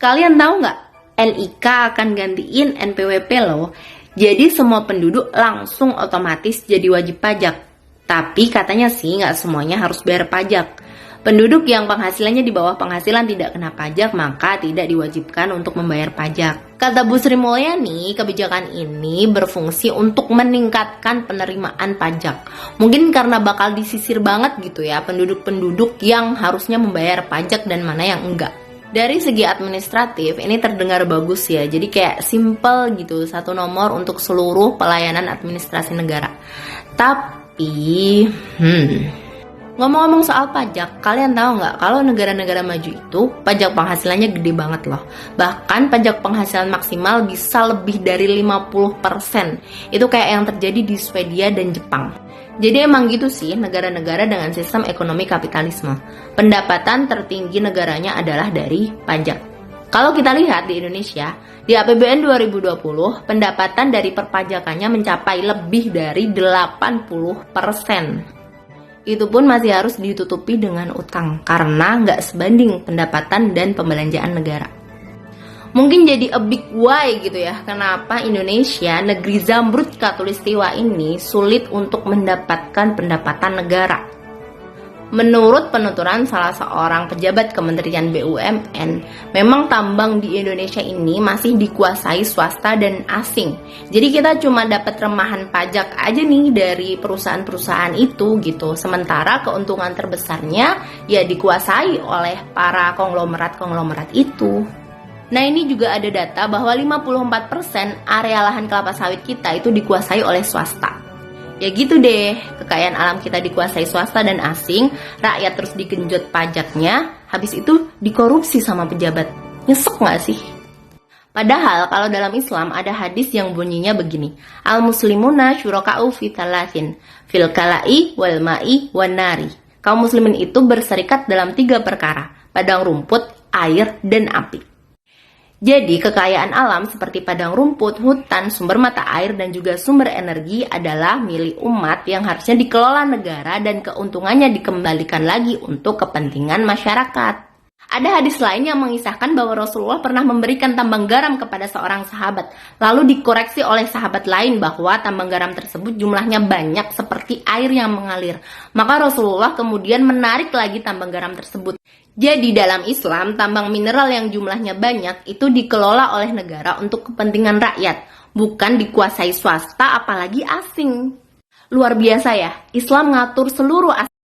Kalian tahu nggak? NIK akan gantiin NPWP loh. Jadi semua penduduk langsung otomatis jadi wajib pajak. Tapi katanya sih nggak semuanya harus bayar pajak. Penduduk yang penghasilannya di bawah penghasilan tidak kena pajak, maka tidak diwajibkan untuk membayar pajak. Kata Bu Sri Mulyani, kebijakan ini berfungsi untuk meningkatkan penerimaan pajak. Mungkin karena bakal disisir banget gitu ya penduduk-penduduk yang harusnya membayar pajak dan mana yang enggak. Dari segi administratif, ini terdengar bagus ya. Jadi kayak simple gitu, satu nomor untuk seluruh pelayanan administrasi negara. Tapi, ngomong-ngomong soal pajak, kalian tahu nggak kalau negara-negara maju itu pajak penghasilannya gede banget loh. Bahkan pajak penghasilan maksimal bisa lebih dari 50%. Itu kayak yang terjadi di Swedia dan Jepang. Jadi emang gitu sih negara-negara dengan sistem ekonomi kapitalisme. Pendapatan tertinggi negaranya adalah dari pajak. Kalau kita lihat di Indonesia, di APBN 2020, pendapatan dari perpajakannya mencapai lebih dari 80%. Itu pun masih harus ditutupi dengan utang karena nggak sebanding pendapatan dan pembelanjaan negara. Mungkin jadi a big why gitu ya, kenapa Indonesia, negeri zamrud khatulistiwa ini sulit untuk mendapatkan pendapatan negara. Menurut penuturan salah seorang pejabat Kementerian BUMN, memang tambang di Indonesia ini masih dikuasai swasta dan asing. Jadi kita cuma dapat remahan pajak aja nih dari perusahaan-perusahaan itu gitu. Sementara keuntungan terbesarnya ya dikuasai oleh para konglomerat-konglomerat itu. Nah ini juga ada data bahwa 54% area lahan kelapa sawit kita itu dikuasai oleh swasta. Ya gitu deh, kekayaan alam kita dikuasai swasta dan asing, rakyat terus digenjot pajaknya, habis itu dikorupsi sama pejabat. Nyesek gak sih? Padahal kalau dalam Islam ada hadis yang bunyinya begini, Al-muslimuna syuraka'u fi thalathin, fil kala'i wal ma'i wan nari. Kaum muslimin itu berserikat dalam 3 perkara, padang rumput, air, dan api. Jadi kekayaan alam seperti padang rumput, hutan, sumber mata air, dan juga sumber energi adalah milik umat yang harusnya dikelola negara dan keuntungannya dikembalikan lagi untuk kepentingan masyarakat. Ada hadis lain yang mengisahkan bahwa Rasulullah pernah memberikan tambang garam kepada seorang sahabat, lalu dikoreksi oleh sahabat lain bahwa tambang garam tersebut jumlahnya banyak seperti air yang mengalir. Maka Rasulullah kemudian menarik lagi tambang garam tersebut. Jadi dalam Islam, tambang mineral yang jumlahnya banyak itu dikelola oleh negara untuk kepentingan rakyat, bukan dikuasai swasta apalagi asing. Luar biasa ya, Islam ngatur seluruh aspek